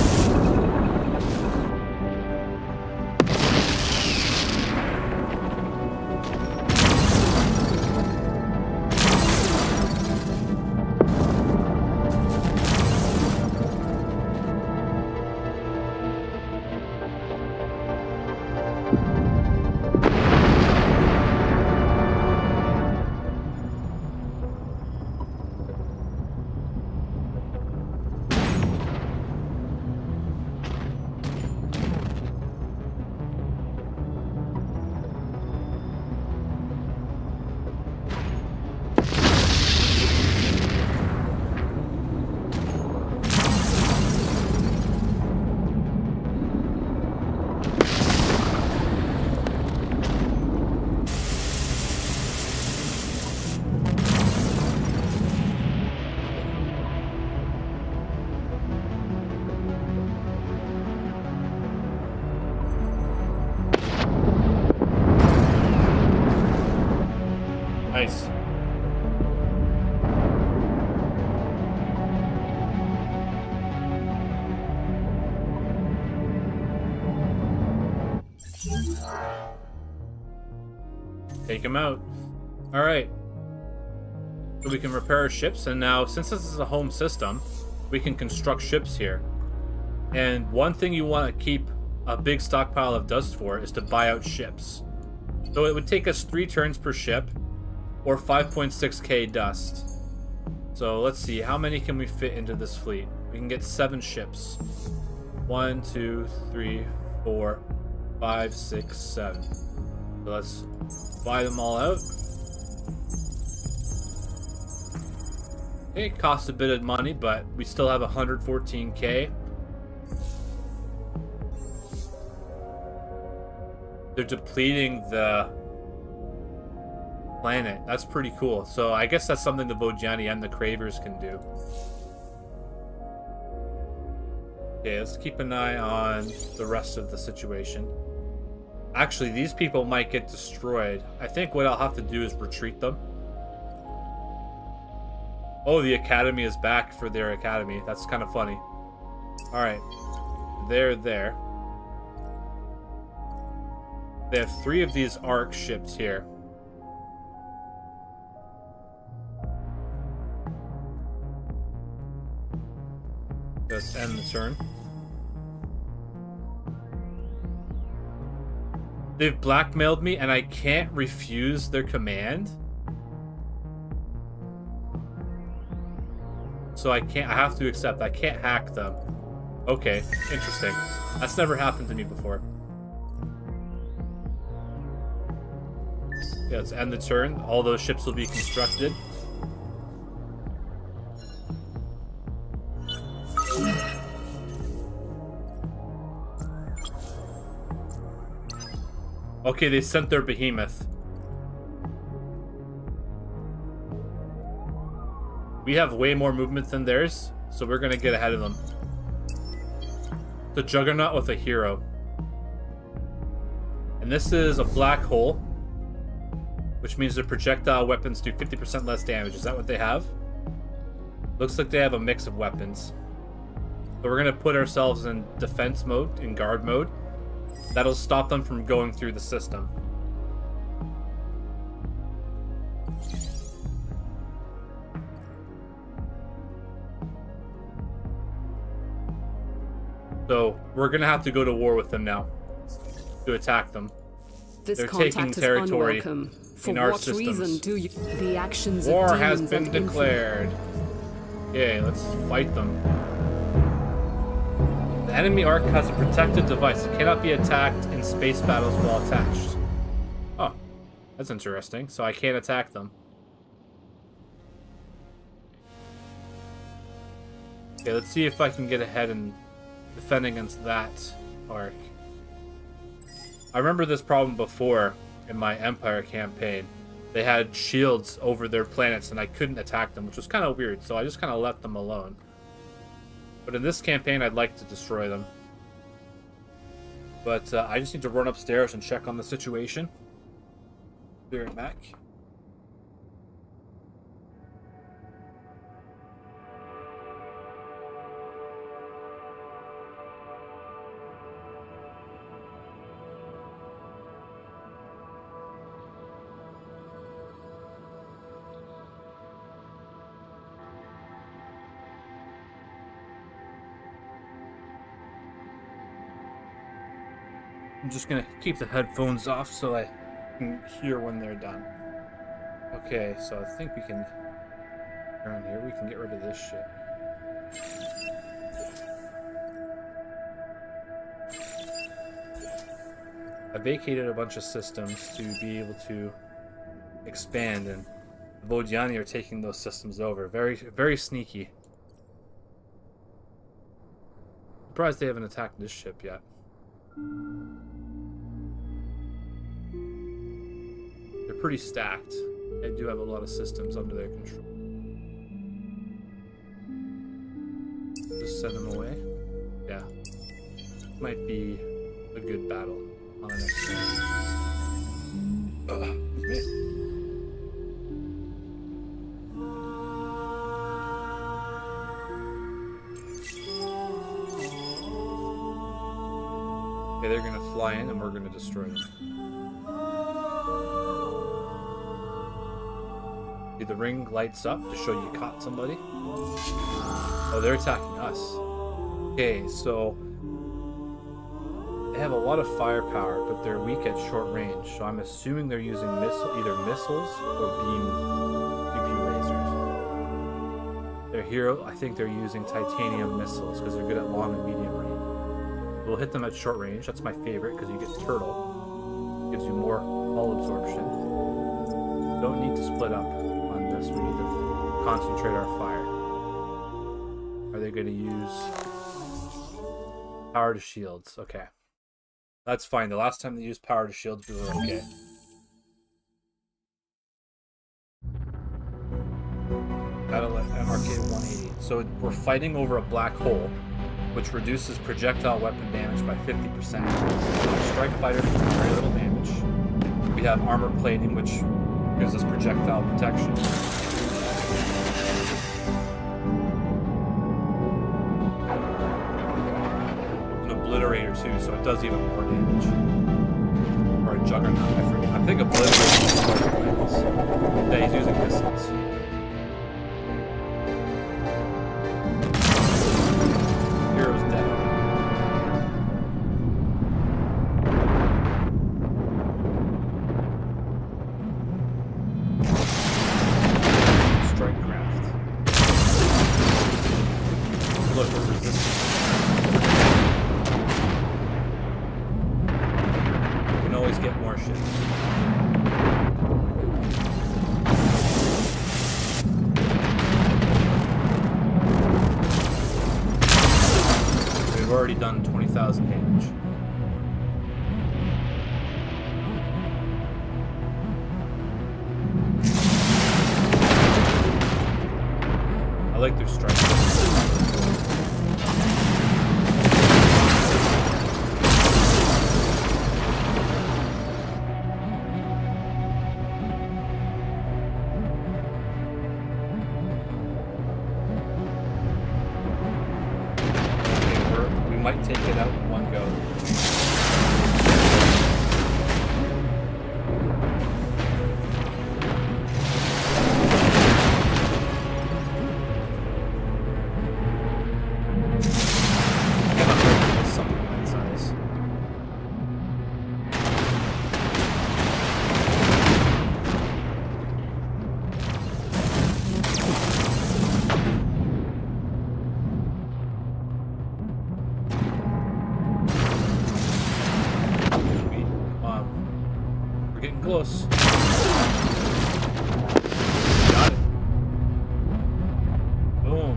Nice. Take him out. All right. So we can repair our ships, and now, since this is a home system, we can construct ships here. And one thing you want to keep a big stockpile of dust for is to buy out ships. So it would take us 3 turns per ship, or 5.6k dust. So let's see, how many can we fit into this fleet? We can get 7 ships. 1, 2, 3, 4, 5, 6, 7. So let's buy them all out. It costs a bit of money, but we still have 114k. They're depleting the planet. That's pretty cool. So I guess that's something the Vodyani and the Cravers can do. Okay, let's keep an eye on the rest of the situation. Actually, these people might get destroyed. I think what I'll have to do is retreat them. Oh, the Academy is back for their Academy. That's kind of funny. Alright. They're there. They have 3 of these Ark ships here. Let's end the turn. They've blackmailed me and I can't refuse their command. So I have to accept. I can't hack them. Okay, interesting. That's never happened to me before. Yeah, let's end the turn. All those ships will be constructed. Okay, they sent their behemoth. We have way more movement than theirs, so we're gonna get ahead of them. The Juggernaut with a hero. And this is a black hole, which means their projectile weapons do 50% less damage. Is that what they have? Looks like they have a mix of weapons. So we're gonna put ourselves in defense mode, in guard mode. That'll stop them from going through the system. So we're gonna have to go to war with them now to attack them. This They're taking territory For in our what systems. reason do you... The actions War of has demons been and declared. Okay, let's fight them. The enemy Ark has a protected device. It cannot be attacked in space battles while attached. Oh, that's interesting. So I can't attack them. Okay, let's see if I can get ahead and defend against that Ark. I remember this problem before in my Empire campaign. They had shields over their planets and I couldn't attack them, which was kind of weird, so I just kind of left them alone. But in this campaign, I'd like to destroy them. But I just need to run upstairs and check on the situation. Be right back. I'm just gonna keep the headphones off so I can hear when they're done. Okay, so I think we can, around here, we can get rid of this shit. I vacated a bunch of systems to be able to expand, and the Vodyani are taking those systems over. Very, very sneaky. Surprised they haven't attacked this ship yet. They're pretty stacked. They do have a lot of systems under their control. Just send them away. Yeah. Might be a good battle on the next turn. Okay, they're gonna fly in and we're gonna destroy them. See, the ring lights up to show you caught somebody. Oh, they're attacking us. Okay, so they have a lot of firepower, but they're weak at short range. So I'm assuming they're using either missiles or beam UP lasers. Their hero, I think they're using titanium missiles because they're good at long and medium range. We'll hit them at short range. That's my favorite because you get turtle. Gives you more hull absorption. Don't need to split up on this. We need to concentrate our fire. Are they going to use power to shields? Okay. That's fine. The last time they used power to shields, we were okay. Battle at MRK 180. So we're fighting over a black hole, which reduces projectile weapon damage by 50%. Strike fighters do very little damage. We have armor plating, which gives us projectile protection. An obliterator too, so it does even more damage. Or a juggernaut, I forget. I think obliterator is yeah, he's using missiles. Hero's dead. Strike craft. Look, we're resisting. We can always get more ships. We've already done 20,000 damage. I like their strike. We might take it out in one go. Something that size. We're getting close. Got it. Boom.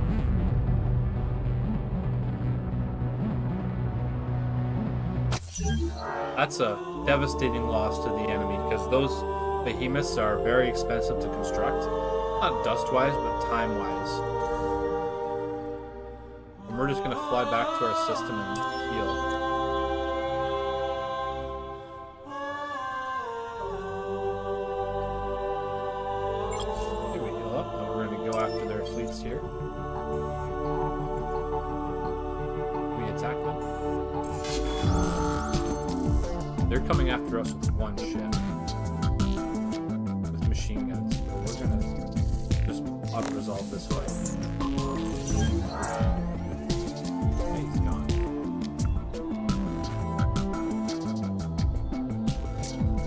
That's a devastating loss to the enemy because those behemoths are very expensive to construct. Not dust-wise, but time-wise. And we're just going to fly back to our system and heal. Here we heal up, and we're going to go after their fleets here. We attack them. They're coming after us with one ship. With machine guns. So we're gonna just auto-resolve this fight. Okay, he's gone.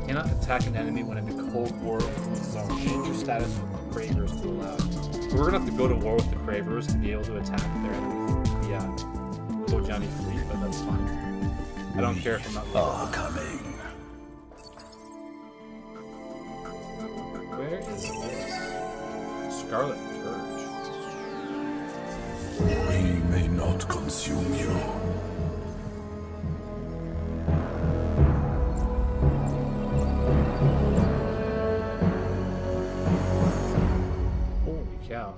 Cannot attack an enemy when in a Cold War zone. Change your status with the Cravers to allow it. So we're gonna have to go to war with the Cravers to be able to attack their enemy. Yeah. Vodyani fleet, but that's fine. I don't care if I'm not Coming. Where is this? Scarlet Purge. We may not consume you. Holy cow.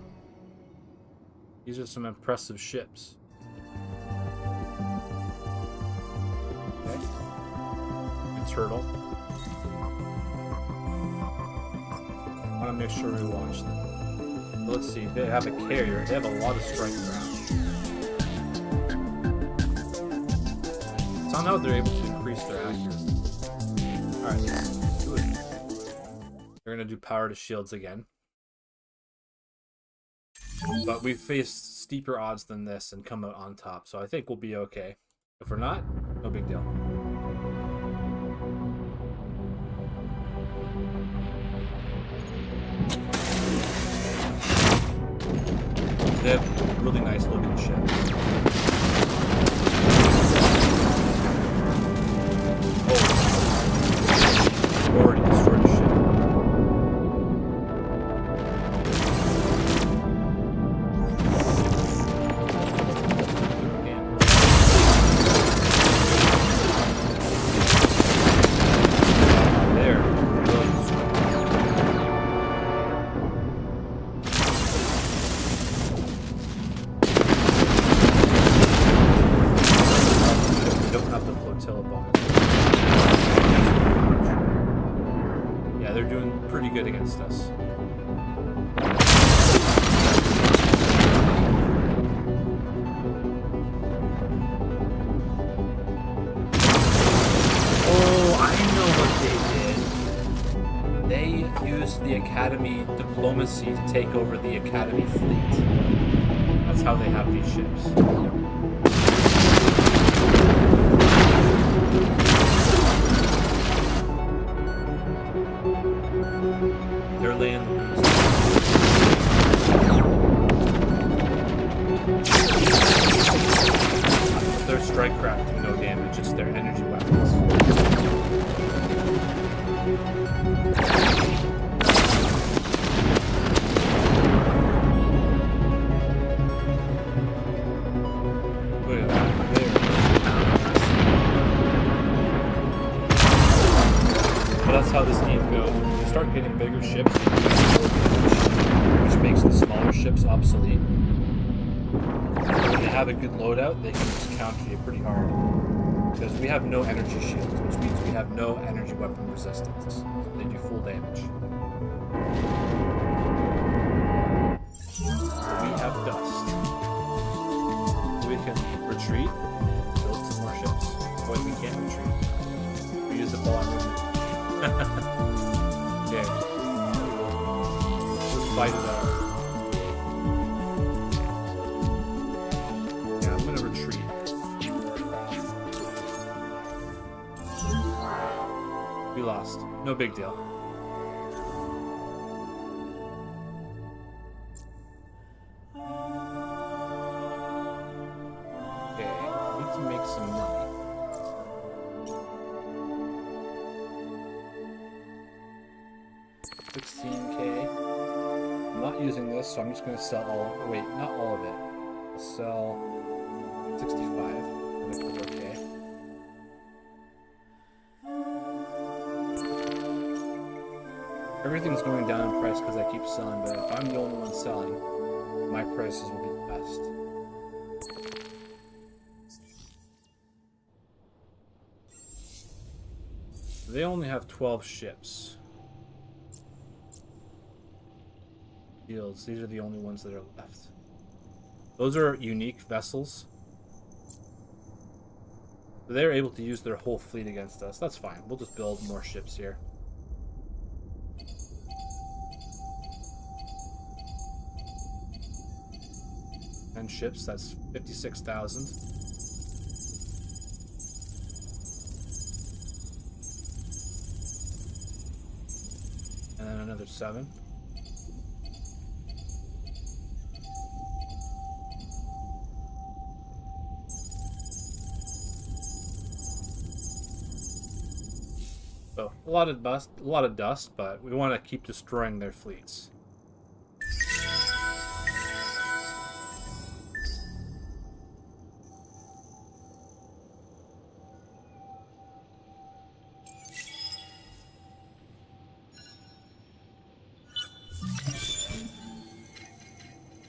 These are some impressive ships. Okay. A turtle. I want to make sure we watch them. Let's see, they have a carrier. They have a lot of strike craft. Somehow they're able to increase their accuracy. Alright, let's do it. They're going to do power to shields again. But we faced steeper odds than this and come out on top, so I think we'll be okay. If we're not, no big deal. They have really nice looking ships. Oh, already destroyed a ship. Yeah, they're doing pretty good against us. Oh, I know what they did. They used the Academy diplomacy to take over the Academy fleet. That's how they have these ships. They're laying the Their strike craft do no damage, it's their energy weapons. Look at that. But that's how this game goes. When you start getting bigger ships, you do more damage, which makes the smaller ships obsolete. When they have a good loadout, they can just counter you pretty hard. Because we have no energy shields, which means we have no energy weapon resistance. So they do full damage. We have dust. We can retreat, build some more ships. Boy, we can't retreat. We use the ball on movement. Okay. Let's fight it out. Yeah, I'm gonna retreat. We lost. No big deal. Okay, we need to make some money. 16K. I'm not using this, so I'm just going to sell all. Wait, not all of it. I'll sell 65. Okay. Everything's going down in price because I keep selling, but if I'm the only one selling, my prices will be the best. They only have 12 ships. These are the only ones that are left. Those are unique vessels. They're able to use their whole fleet against us. That's fine. We'll just build more ships here. And ships, that's 56,000. And then another 7. So a lot of dust, but we want to keep destroying their fleets.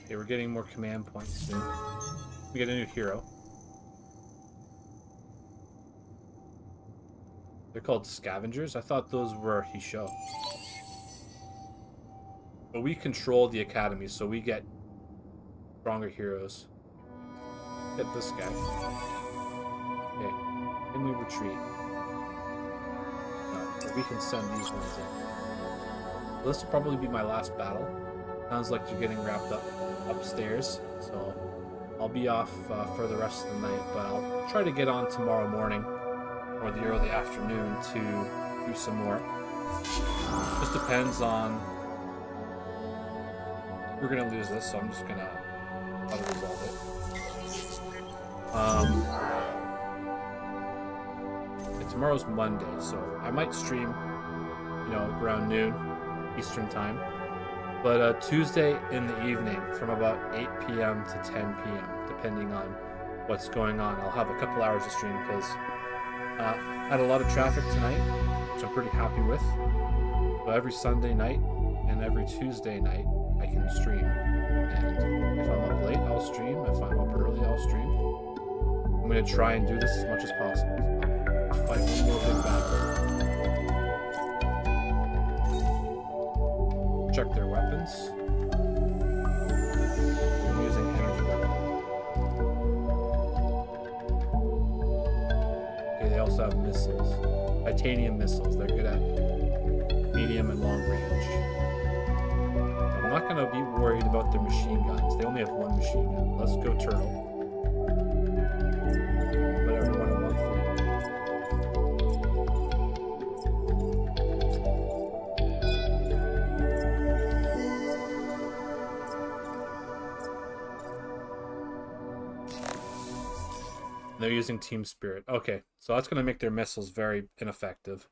Okay, we're getting more command points soon. We get a new hero. They're called scavengers. I thought those were Hisho. But we control the academy, so we get stronger heroes. Get this guy. Okay. Then we retreat. No, but we can send these ones in. This will probably be my last battle. Sounds like you're getting wrapped up upstairs, so I'll be off for the rest of the night, but I'll try to get on tomorrow morning or the early afternoon to do some more. Just depends on... We're gonna lose this, so I'm just gonna auto-resolve it. Tomorrow's Monday, so I might stream, around noon Eastern time. But Tuesday in the evening from about 8 p.m. to 10 p.m., depending on what's going on, I'll have a couple hours of stream because I had a lot of traffic tonight, which I'm pretty happy with. So every Sunday night and every Tuesday night, I can stream. And if I'm up late, I'll stream. If I'm up early, I'll stream. I'm going to try and do this as much as possible. So fight one more big battle. Check their weapons. I'm using energy weapons. Okay, they also have missiles. Titanium missiles. They're good at medium and long range. I'm not going to be worried about their machine guns. They only have one machine gun. Let's go turtle. But everyone in one fleet. They're using Team Spirit. Okay, so that's going to make their missiles very ineffective.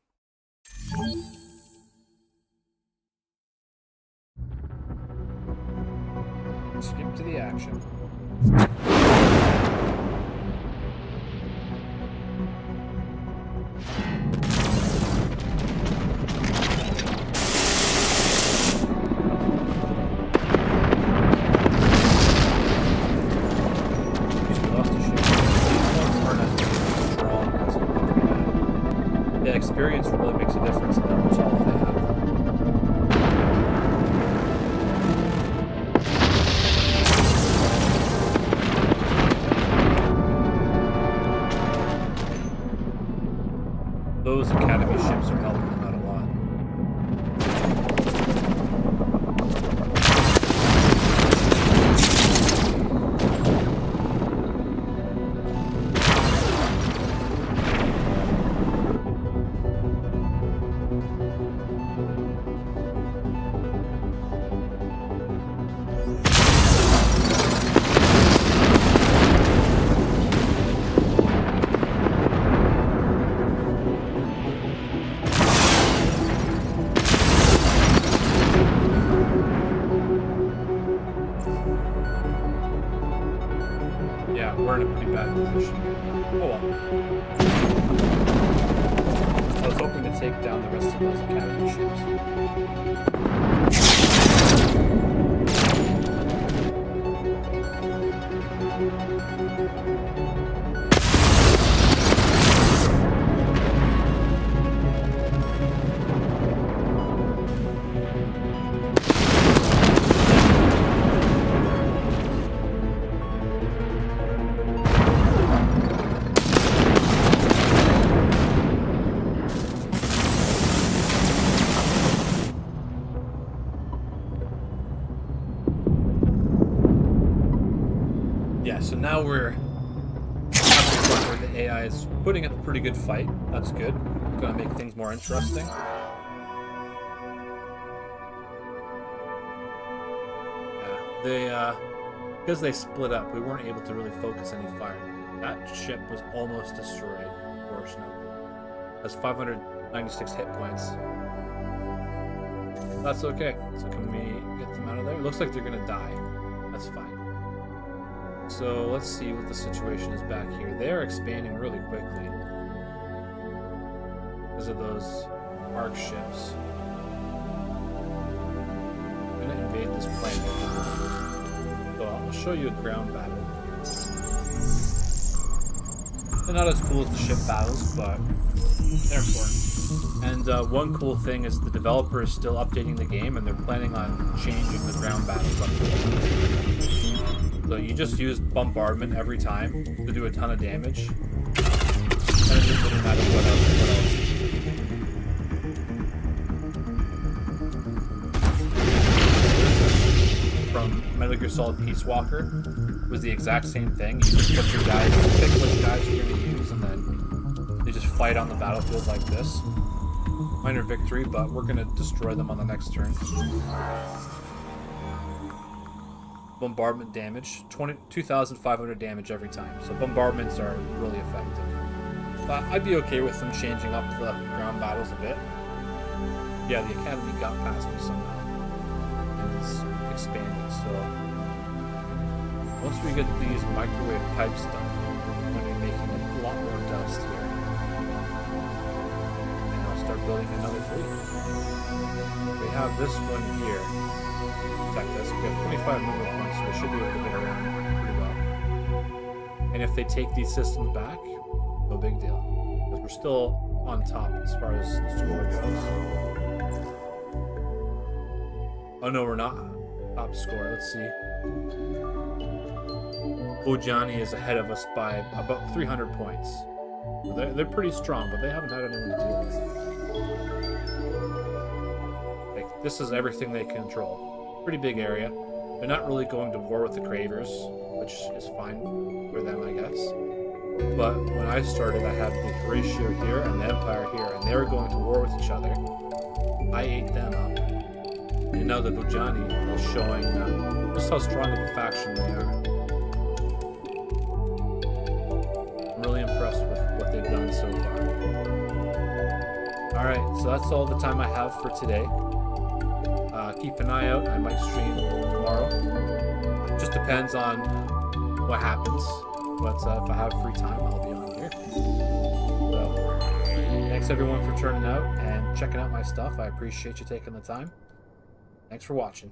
Skip to the action. Yeah, experience really makes a difference in how much health they have. Those academy ships are helping them out a lot. Yeah, we're in a pretty bad position. Oh well. I was hoping to take down the rest of those academy ships. Yeah, so now we're at the point where the AI is putting up a pretty good fight. That's good. It's gonna make things more interesting. Yeah, because they split up, we weren't able to really focus any fire. That ship was almost destroyed. Worse now. Has 596 hit points. That's okay. So can we get them out of there? It looks like they're gonna die. That's fine. So let's see what the situation is back here. They're expanding really quickly because of those arc ships. I'm gonna invade this planet. So I'll show you a ground battle. They're not as cool as the ship battles, but they're important. And one cool thing is the developer is still updating the game, and they're planning on changing the ground battles up to it. So you just use bombardment every time to do a ton of damage. And it doesn't matter what else. solid Peace Walker was the exact same thing. You just put your guys, pick which guys you're going to use, and then they just fight on the battlefield like this. Minor victory, but we're going to destroy them on the next turn. Bombardment damage, 2,500 damage every time. So bombardments are really effective. But I'd be okay with them changing up the ground battles a bit. Yeah, the Academy got past me somehow. And it's expanded, so... Once we get these microwave pipes done, I'm going to be making a lot more dust here. And I'll start building another fleet. We have this one here. Check this. We have 25 movement points, so we should be able to get around pretty well. And if they take these systems back, no big deal. Because we're still on top as far as the score goes. Oh no, we're not. Top score, let's see. Vodyani is ahead of us by about 300 points. They're pretty strong, but they haven't had anyone to deal with. Like, this is everything they control. Pretty big area. They're not really going to war with the Cravers, which is fine for them, I guess. But when I started, I had the Horatio here and the Empire here, and they were going to war with each other. I ate them up. And now the Vodyani is showing just how strong of a faction they are. I'm really impressed with what they've done so far. Alright, so that's all the time I have for today. Keep an eye out. I might stream tomorrow. Just depends on what happens. But if I have free time, I'll be on here. So, thanks everyone for turning out and checking out my stuff. I appreciate you taking the time. Thanks for watching.